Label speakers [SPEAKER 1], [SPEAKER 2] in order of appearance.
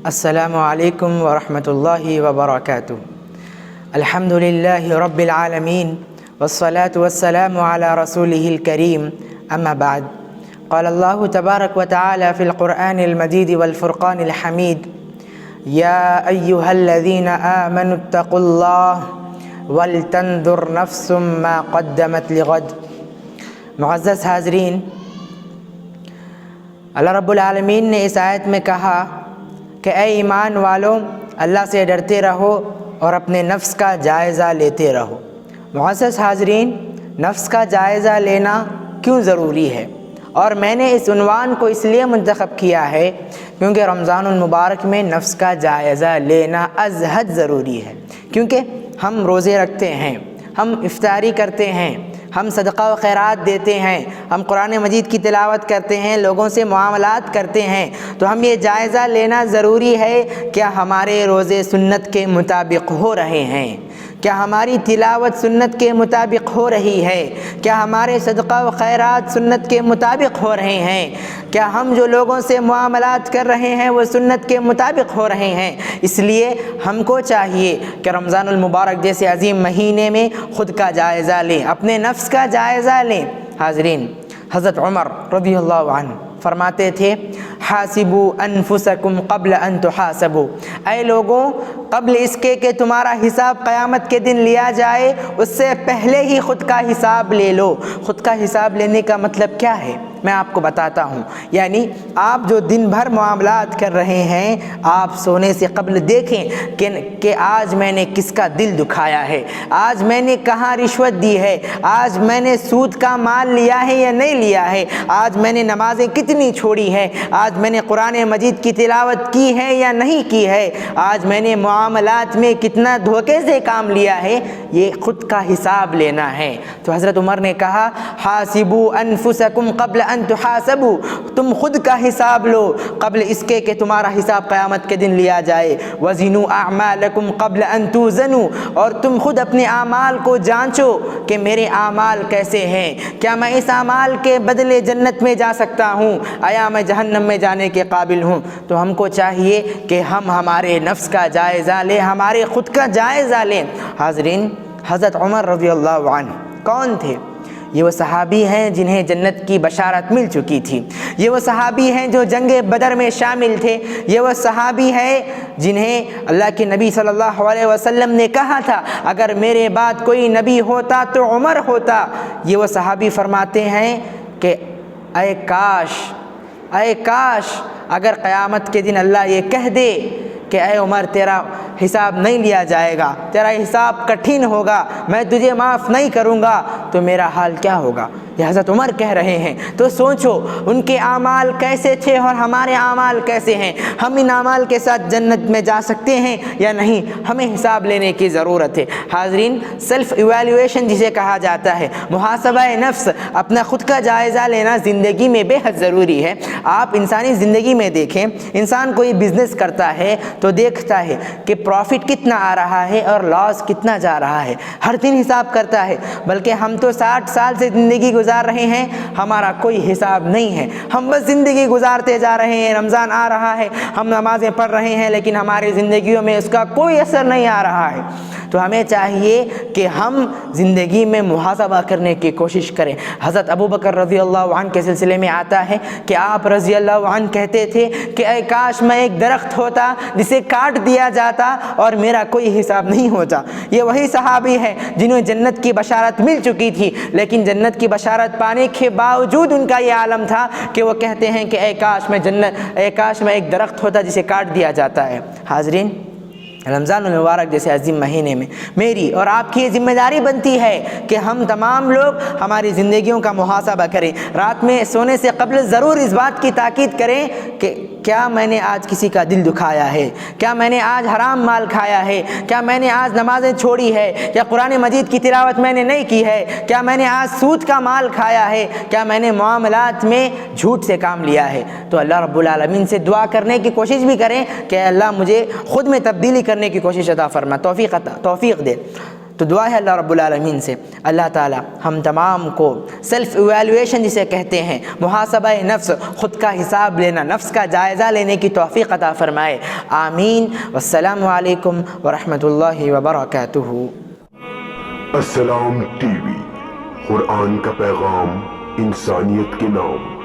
[SPEAKER 1] السلام علیکم ورحمۃ اللہ وبرکاتہ۔ الحمد للہ رب العالمین والصلاة والسلام علی رسولہ الکریم، اما بعد۔ قال اللہ تبارک وتعالی فی القرآن المجید والفرقان الحمید: یا ایہا الذین آمنوا اتقوا اللہ ولتنظر نفس ما قدمت لغد۔ معزز حاضرین، اللہ رب العالمین نے اس آیت میں کہا کہ اے ایمان والو، اللہ سے ڈرتے رہو اور اپنے نفس کا جائزہ لیتے رہو۔ معزز حاضرین، نفس کا جائزہ لینا کیوں ضروری ہے؟ اور میں نے اس عنوان کو اس لیے منتخب کیا ہے کیونکہ رمضان المبارک میں نفس کا جائزہ لینا از حد ضروری ہے، کیونکہ ہم روزے رکھتے ہیں، ہم افطاری کرتے ہیں، ہم صدقہ و خیرات دیتے ہیں، ہم قرآن مجید کی تلاوت کرتے ہیں، لوگوں سے معاملات کرتے ہیں، تو ہم یہ جائزہ لینا ضروری ہے کیا ہمارے روزے سنت کے مطابق ہو رہے ہیں؟ کیا ہماری تلاوت سنت کے مطابق ہو رہی ہے؟ کیا ہمارے صدقہ و خیرات سنت کے مطابق ہو رہے ہیں؟ کیا ہم جو لوگوں سے معاملات کر رہے ہیں وہ سنت کے مطابق ہو رہے ہیں؟ اس لیے ہم کو چاہیے کہ رمضان المبارک جیسے عظیم مہینے میں خود کا جائزہ لیں، اپنے نفس کا جائزہ لیں۔ حاضرین، حضرت عمر رضی اللہ عنہ فرماتے تھے: حاسبوا انفسکم قبل ان تحاسبوا، اے لوگوں، قبل اس کے کہ تمہارا حساب قیامت کے دن لیا جائے اس سے پہلے ہی خود کا حساب لے لو۔ خود کا حساب لینے کا مطلب کیا ہے؟ میں آپ کو بتاتا ہوں۔ یعنی آپ جو دن بھر معاملات کر رہے ہیں، آپ سونے سے قبل دیکھیں کہ آج میں نے کس کا دل دکھایا ہے، آج میں نے کہاں رشوت دی ہے، آج میں نے سود کا مال لیا ہے یا نہیں لیا ہے، آج میں نے نمازیں کتنی چھوڑی ہیں، آج میں نے قرآن مجید کی تلاوت کی ہے یا نہیں کی ہے، آج میں نے معاملات میں کتنا دھوکے سے کام لیا ہے۔ یہ خود کا حساب لینا ہے۔ تو حضرت عمر نے کہا: حاسبوا انفسکم قبل ان تحاسبوا، تم خود کا حساب لو قبل اس کے کہ تمہارا حساب قیامت کے دن لیا جائے۔ وزنوا اعمالکم قبل ان توزنوا، اور تم خود اپنے اعمال کو جانچو کہ میرے اعمال کیسے ہیں، کیا میں اس اعمال کے بدلے جنت میں جا سکتا ہوں، آیا میں جہنم میں جانے کے قابل ہوں؟ تو ہم کو چاہیے کہ ہم ہمارے نفس کا جائزہ لیں، ہمارے خود کا جائزہ لیں۔ حاضرین، حضرت عمر رضی اللہ عنہ کون تھے؟ یہ وہ صحابی ہیں جنہیں جنت کی بشارت مل چکی تھی، یہ وہ صحابی ہیں جو جنگ بدر میں شامل تھے، یہ وہ صحابی ہیں جنہیں اللہ کے نبی صلی اللہ علیہ وسلم نے کہا تھا اگر میرے بعد کوئی نبی ہوتا تو عمر ہوتا۔ یہ وہ صحابی فرماتے ہیں کہ اے کاش اگر قیامت کے دن اللہ یہ کہہ دے کہ اے عمر، تیرا حساب نہیں لیا جائے گا، تیرا حساب کٹھن ہوگا، میں تجھے معاف نہیں کروں گا، تو میرا حال کیا ہوگا؟ یہ حضرت عمر کہہ رہے ہیں۔ تو سوچو ان کے اعمال کیسے تھے اور ہمارے اعمال کیسے ہیں۔ ہم ان اعمال کے ساتھ جنت میں جا سکتے ہیں یا نہیں؟ ہمیں حساب لینے کی ضرورت ہے۔ حاضرین، سیلف ایویلیویشن جسے کہا جاتا ہے، محاسبہ نفس، اپنا خود کا جائزہ لینا زندگی میں بے حد ضروری ہے۔ آپ انسانی زندگی میں دیکھیں، انسان کوئی بزنس کرتا ہے تو دیکھتا ہے کہ پروفٹ کتنا آ رہا ہے اور لاس کتنا جا رہا ہے، ہر دن حساب کرتا ہے۔ بلکہ ہم تو 60 سال سے زندگی گزار رہے ہیں، ہمارا کوئی حساب نہیں ہے، ہم بس زندگی گزارتے جا رہے ہیں۔ رمضان آ رہا ہے، ہم نمازیں پڑھ رہے ہیں، لیکن ہماری زندگیوں میں اس کا کوئی اثر نہیں آ رہا ہے۔ تو ہمیں چاہیے کہ ہم زندگی میں محاسبہ کرنے کی کوشش کریں۔ حضرت ابو بکر رضی اللہ عنہ کے سلسلے میں آتا ہے کہ آپ رضی اللہ عنہ کہتے تھے کہ اے کاش میں ایک درخت ہوتا جسے کاٹ دیا جاتا اور میرا کوئی حساب نہیں ہوتا۔ یہ وہی صحابی ہے جنہیں جنت کی بشارت مل چکی تھی، لیکن جنت کی بشارت پانے کے باوجود ان کا یہ عالم تھا کہ وہ کہتے ہیں کہ اے کاش میں ایک درخت ہوتا جسے کاٹ دیا جاتا ہے۔ حاضرین، رمضان المبارک جیسے عظیم مہینے میں میری اور آپ کی یہ ذمہ داری بنتی ہے کہ ہم تمام لوگ ہماری زندگیوں کا محاسبہ کریں۔ رات میں سونے سے قبل ضرور اس بات کی تاکید کریں کہ کیا میں نے آج کسی کا دل دکھایا ہے، کیا میں نے آج حرام مال کھایا ہے، کیا میں نے آج نمازیں چھوڑی ہے، یا قرآن مجید کی تلاوت میں نے نہیں کی ہے، کیا میں نے آج سود کا مال کھایا ہے، کیا میں نے معاملات میں جھوٹ سے کام لیا ہے۔ تو اللہ رب العالمین سے دعا کرنے کی کوشش بھی کریں کہ اللہ مجھے خود میں تبدیلی کرنے کی کوشش عطا فرما، توفیق دے۔ تو دعا ہے اللہ رب العالمین سے اللہ تعالی ہم تمام کو سیلف ایویلویشن جسے کہتے ہیں، محاسبہ نفس، خود کا حساب لینا، نفس کا جائزہ لینے کی توفیق عطا فرمائے، آمین۔ والسلام علیکم ورحمۃ اللہ وبرکاتہ۔
[SPEAKER 2] السلام ٹی وی، قرآن کا پیغام انسانیت کے نام۔